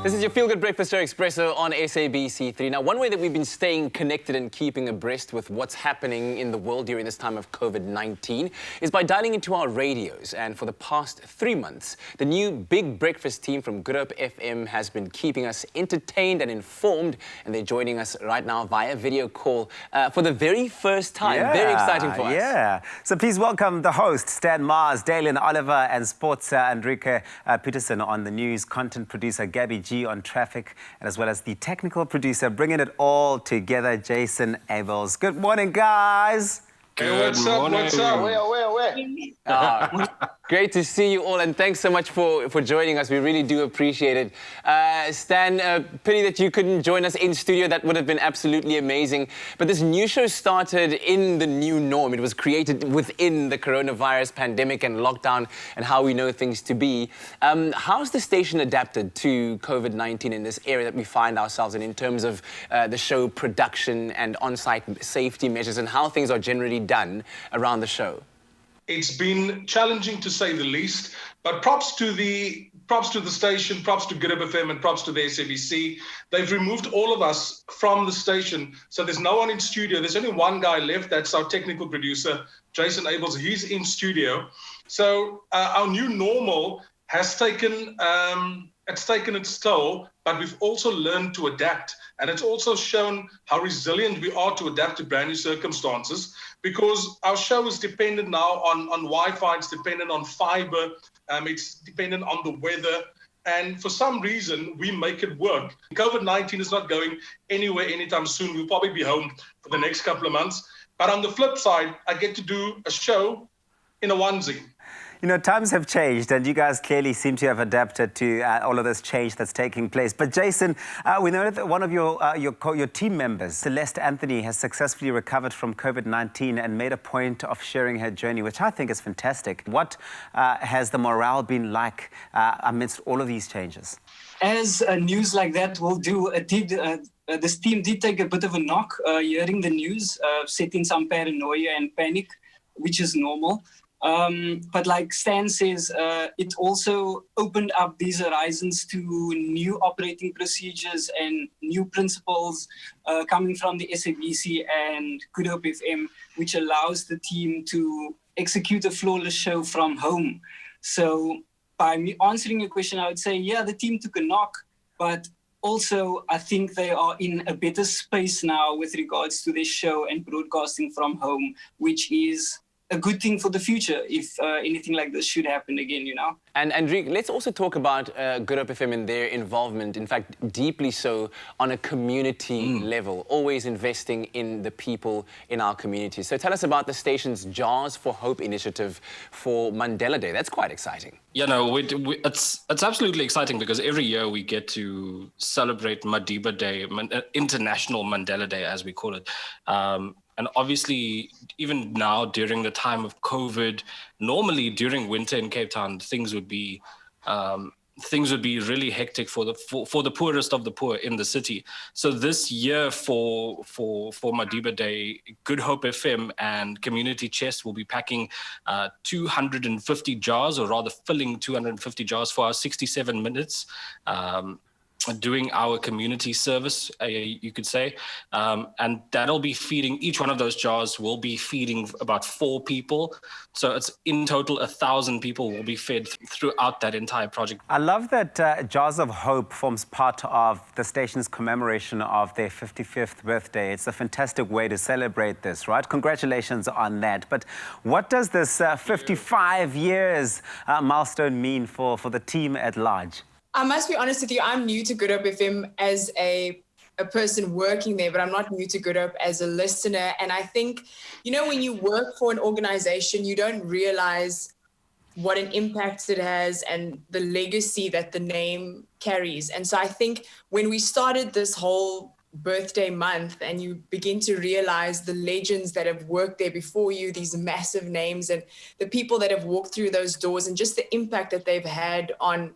This is your Feel Good Breakfast Show, Expresso on SABC3. Now, one way that we've been staying connected and keeping abreast with what's happening in the world during this time of COVID-19 is by dialing into our radios. And for the past 3 months, the new Big Breakfast team from Good Hope FM has been keeping us entertained and informed. And they're joining us right now via video call for the very first time. Very exciting for us. Yeah. So please welcome the hosts, Stan Mars, Dalen Oliver, and sports Enrique Peterson on the news, content producer Gabby G on traffic, and as well as the technical producer bringing it all together, Jason Abels. Good morning, guys. Hey, what's up? What's up? Where? Great to see you all, and thanks so much for joining us. We really do appreciate it. Stan, pity that you couldn't join us in studio. That would have been absolutely amazing. But this new show started in the new norm. It was created within the coronavirus pandemic and lockdown and how we know things to be. How's the station adapted to COVID-19 in this area that we find ourselves in terms of the show production and on-site safety measures and how things are generally done around the show? It's been challenging to say the least, but props to the station, props to Good Hope FM, and props to the SABC. They've removed all of us from the station, so there's no one in studio. There's only one guy left. That's our technical producer, Jason Abels. He's in studio. So our new normal has taken its toll, but we've also learned to adapt. And it's also shown how resilient we are to adapt to brand new circumstances, because our show is dependent now on Wi-Fi, it's dependent on fiber, it's dependent on the weather. And for some reason, we make it work. COVID-19 is not going anywhere anytime soon. We'll probably be home for the next couple of months. But on the flip side, I get to do a show in a onesie. You know, times have changed, and you guys clearly seem to have adapted to all of this change that's taking place. But Jason, we know that one of your team members, Celeste Anthony, has successfully recovered from COVID-19 and made a point of sharing her journey, which I think is fantastic. What has the morale been like amidst all of these changes? As news like that will do, this team did take a bit of a knock hearing the news, setting some paranoia and panic, which is normal. But like Stan says, it also opened up these horizons to new operating procedures and new principles coming from the SABC and Good Hope FM, which allows the team to execute a flawless show from home. So by me answering your question, I would say, yeah, the team took a knock, but also I think they are in a better space now with regards to this show and broadcasting from home, which is a good thing for the future if anything like this should happen again, you know. And Enrique, let's also talk about Good Hope FM and their involvement, in fact, deeply so on a community level, always investing in the people in our community. So tell us about the station's Jars for Hope initiative for Mandela Day. That's quite exciting. Yeah, no, it's absolutely exciting because every year we get to celebrate Madiba Day, International Mandela Day, as we call it. And obviously, even now during the time of COVID, normally during winter in Cape Town, things would be really hectic for the poorest of the poor in the city. So this year for Madiba Day, Good Hope FM and Community Chest will be packing 250 jars, or rather filling 250 jars for our 67 minutes. Doing our community service, you could say, and that'll be feeding, each one of those jars will be feeding about 4 people. So it's in total 1,000 people will be fed throughout that entire project. I love that Jars of Hope forms part of the station's commemoration of their 55th birthday. It's a fantastic way to celebrate this, right? Congratulations on that. But what does this 55 years milestone mean for the team at large? I must be honest with you, I'm new to Good Hope FM as a person working there, but I'm not new to Good Hope as a listener. And I think, you know, when you work for an organization, you don't realize what an impact it has and the legacy that the name carries. And so I think when we started this whole birthday month and you begin to realize the legends that have worked there before you, these massive names and the people that have walked through those doors and just the impact that they've had on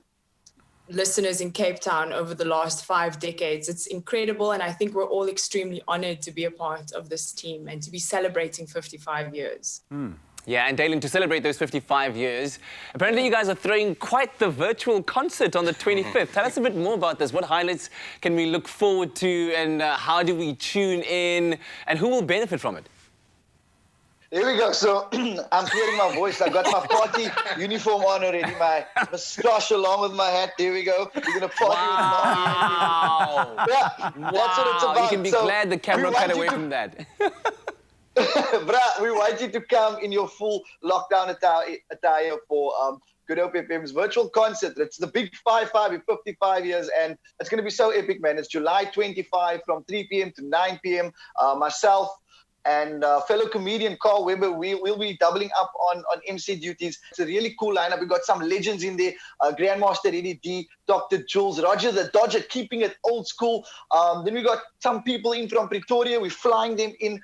listeners in Cape Town over the last 5 decades. It's incredible, and I think we're all extremely honored to be a part of this team and to be celebrating 55 years. Yeah, and Dalen, to celebrate those 55 years, apparently you guys are throwing quite the virtual concert on the 25th. Tell us a bit more about this. What highlights can we look forward to, and how do we tune in, and who will benefit from it? There we go. So I'm clearing my voice. I got my party uniform on already, my moustache along with my hat. There we go. We're going to party Wow. with Yeah, that's what it's about. You can be glad the camera cut away from that. Bruh, we want you to come in your full lockdown attire for Good Hope FM's virtual concert. It's the big 5-5 in 55 years, and it's going to be so epic, man. It's July 25 from 3 p.m. to 9 p.m. Myself and fellow comedian Carl Weber, we'll be doubling up on MC duties. It's a really cool lineup. We've got some legends in there. Grandmaster Eddie D, Dr. Jules, Roger the Dodger, keeping it old school. Then we got some people in from Pretoria. We're flying them in.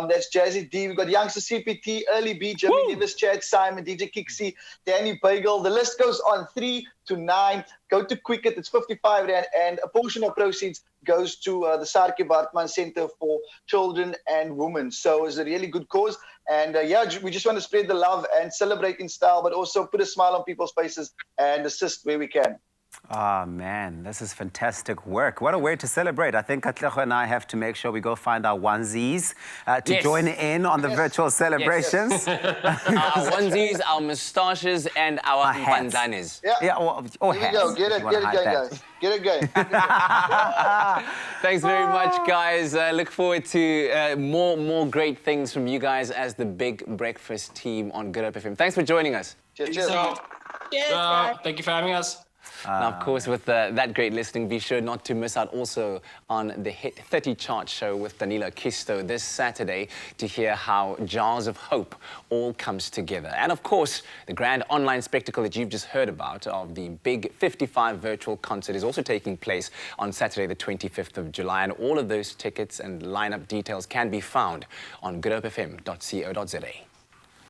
That's Jazzy D. We've got Youngster CPT, Early B, Jimmy Davis, Chad Simon, DJ Kixie, Danny Bagel. The list goes on 3 to 9. Go to Quicket. It's 55 Rand, and a portion of proceeds goes to the Sarki Bartman Center for Children and Women. So it's a really good cause. And yeah, we just want to spread the love and celebrate in style, but also put a smile on people's faces and assist where we can. Oh, man, this is fantastic work. What a way to celebrate. I think Katleho and I have to make sure we go find our onesies to join in on the virtual celebrations. Our onesies, our moustaches, and our bandanas. Yeah, or here we go. Get it going, guys. Get it going. Thanks very much, guys. Look forward to more great things from you guys as the Big Breakfast team on Good Hope FM. Thanks for joining us. Cheers. Thank you for having us. Now, of course, with that great listening, be sure not to miss out also on the Hit 30 chart show with Danilo Kisto this Saturday to hear how Jars of Hope all comes together. And, of course, the grand online spectacle that you've just heard about of the Big 55 virtual concert is also taking place on Saturday, the 25th of July. And all of those tickets and lineup details can be found on goodhopefm.co.za.